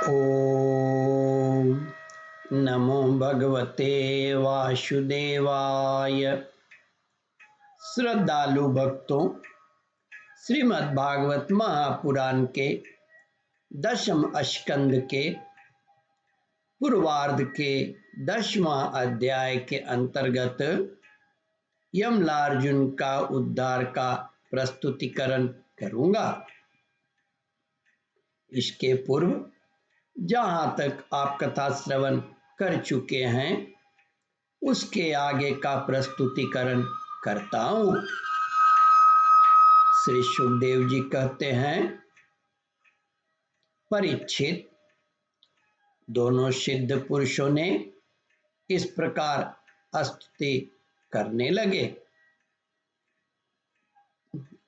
ओम नमो भगवते वासुदेवाय। श्रद्धालु भक्तों, श्रीमद् भागवत महापुराण के 10वें स्कंद के पूर्वार्ध के 10वां अध्याय के अंतर्गत यमलार्जुन का उद्धार का प्रस्तुतिकरण करूंगा। इसके पूर्व जहां तक आप कथा श्रवण कर चुके हैं उसके आगे का प्रस्तुतिकरण करता हूं। श्री सुखदेव जी कहते हैं, परीक्षित, दोनों सिद्ध पुरुषों ने इस प्रकार स्तुति करने लगे।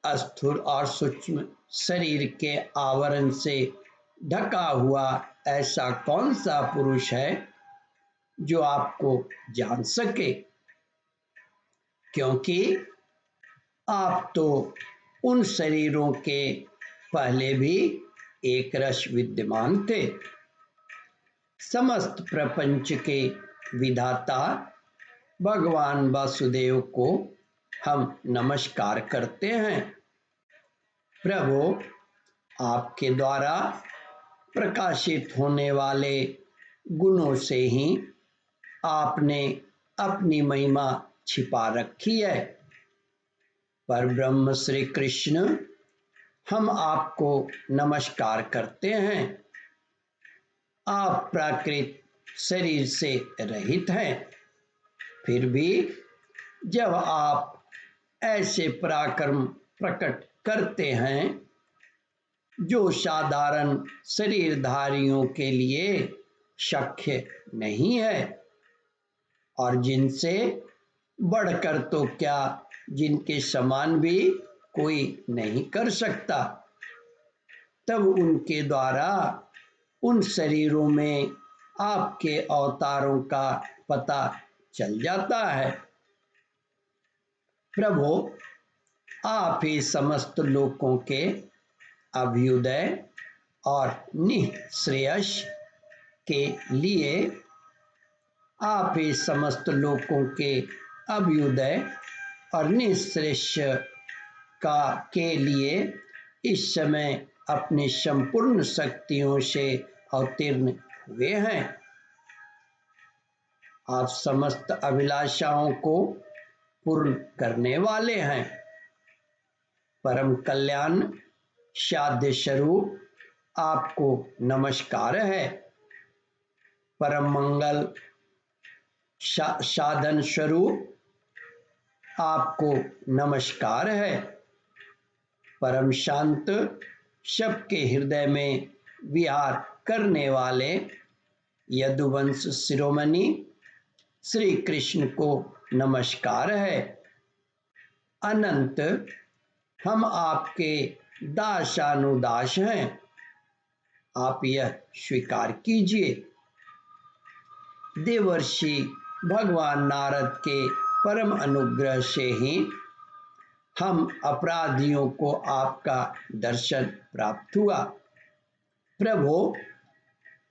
स्थूल और सूक्ष्म शरीर के आवरण से ढका हुआ ऐसा कौन सा पुरुष है जो आपको जान सके, क्योंकि आप तो उन शरीरों के पहले भी एक रस विद्यमान थे। समस्त प्रपंच के विधाता भगवान वासुदेव को हम नमस्कार करते हैं। प्रभु, आपके द्वारा प्रकाशित होने वाले गुणों से ही आपने अपनी महिमा छिपा रखी है। पर ब्रह्म श्री कृष्ण, हम आपको नमस्कार करते हैं। आप प्राकृत शरीर से रहित हैं, फिर भी जब आप ऐसे पराक्रम प्रकट करते हैं जो साधारण शरीरधारियों के लिए शक्य नहीं है, और जिनसे बढ़कर तो क्या जिनके समान भी कोई नहीं कर सकता, तब उनके द्वारा उन शरीरों में आपके अवतारों का पता चल जाता है। प्रभु, आप ही समस्त लोकों के अभ्युदय और निःश्रेयस के लिए, आप ही समस्त लोकों के अभ्युदय और निःश्रेयस के लिए इस समय अपनी संपूर्ण शक्तियों से अवतीर्ण हुए हैं। आप समस्त अभिलाषाओं को पूर्ण करने वाले हैं। परम कल्याण साध्य स्वरूप आपको नमस्कार है। परम मंगल साधन स्वरूप आपको नमस्कार है। परम शांत सबके हृदय में विहार करने वाले यदुवंश शिरोमणि श्री कृष्ण को नमस्कार है। अनंत हम आपके दासानुदास हैं, आप यह स्वीकार कीजिए। देवर्षि भगवान नारद के परम अनुग्रह से ही हम अपराधियों को आपका दर्शन प्राप्त हुआ। प्रभु,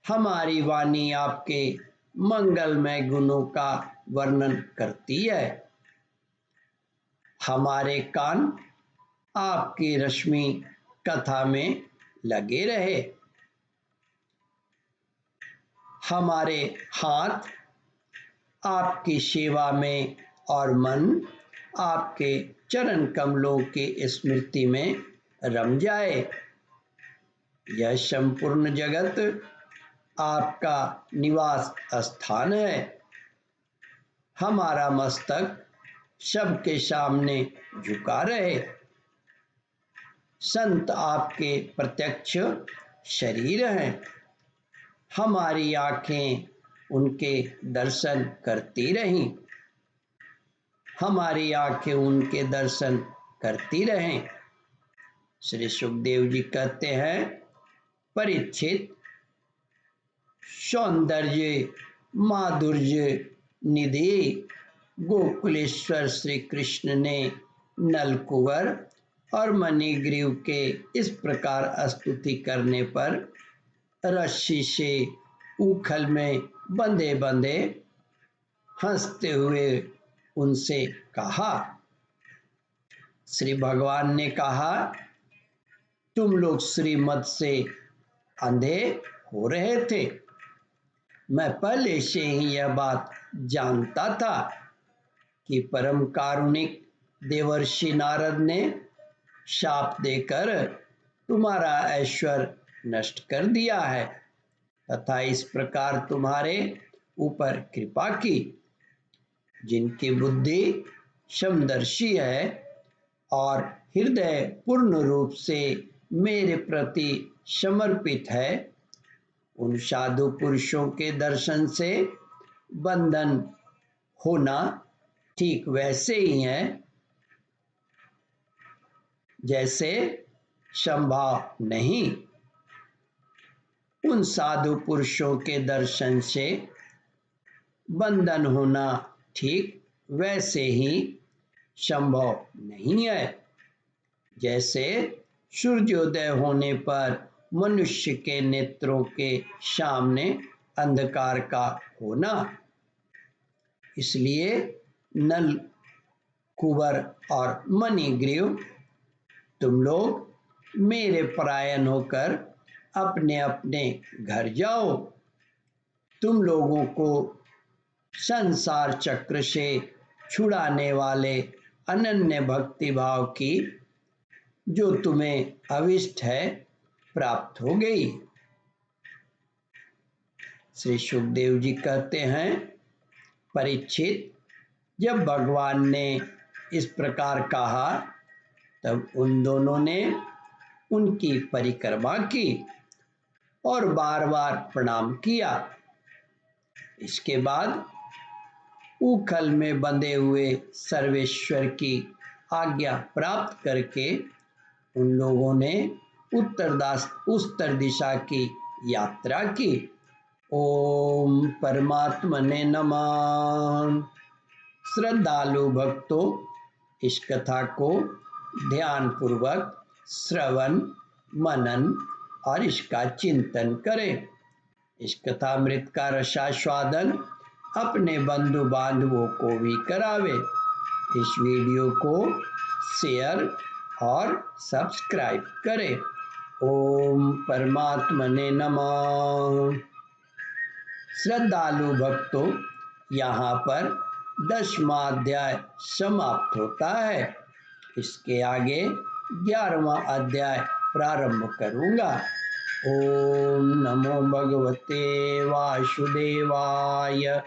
हमारी वाणी आपके मंगलमय गुणों का वर्णन करती है। हमारे कान आपकी रश्मि कथा में लगे रहे। हमारे हाथ आपकी सेवा में और मन आपके चरण कमलों की स्मृति में रम जाए। यह संपूर्ण जगत आपका निवास स्थान है। हमारा मस्तक सबके सामने झुका रहे। संत आपके प्रत्यक्ष शरीर हैं। हमारी आंखें उनके दर्शन करती रहीं। हमारी आंखें उनके दर्शन करती रहें। श्री सुखदेव जी कहते हैं, परीक्षित, सौंदर्य माधुर्य निधि गोकुलेश्वर श्री कृष्ण ने नलकुवर और मणिग्रीव के इस प्रकार स्तुति करने पर रस्सी से उखल में बंधे बंधे हंसते हुए उनसे कहा। श्री भगवान ने कहा, तुम लोग श्रीमत से अंधे हो रहे थे। मैं पहले से ही यह बात जानता था कि परम कारुणिक देवर्षि नारद ने शाप देकर तुम्हारा ऐश्वर्य नष्ट कर दिया है तथा इस प्रकार तुम्हारे ऊपर कृपा की। जिनकी बुद्धि समदर्शी है और हृदय पूर्ण रूप से मेरे प्रति समर्पित है, उन साधु पुरुषों के दर्शन से बंधन होना ठीक वैसे ही है जैसे संभव नहीं। उन साधु पुरुषों के दर्शन से बंधन होना ठीक वैसे ही संभव नहीं है जैसे सूर्योदय होने पर मनुष्य के नेत्रों के सामने अंधकार का होना। इसलिए नल, कुंवर और मणिग्रीव, तुम लोग मेरे परायण होकर अपने अपने घर जाओ। तुम लोगों को संसार चक्र से छुड़ाने वाले अनन्य भक्ति भाव की जो तुम्हें अविष्ट है प्राप्त हो गई। श्री सुखदेव जी कहते हैं, परीक्षित, जब भगवान ने इस प्रकार कहा तब उन दोनों ने उनकी परिक्रमा की और बार बार प्रणाम किया। इसके बाद उखल में बंधे हुए सर्वेश्वर की आज्ञा प्राप्त करके उन लोगों ने उत्तर दिशा की यात्रा की। ओम परमात्मने नमः। श्रद्धालु भक्तों, इस कथा को ध्यान पूर्वक श्रवण, मनन और इसका चिंतन करें। इस कथामृत का रसास्वादन अपने बंधु बांधवों को भी करावे। इस वीडियो को शेयर और सब्सक्राइब करें। ओम परमात्मने नमः। श्रद्धालु भक्तों, यहाँ पर 10वां अध्याय समाप्त होता है। इसके आगे 11वां अध्याय प्रारंभ करूँगा। ओम नमो भगवते वासुदेवाय।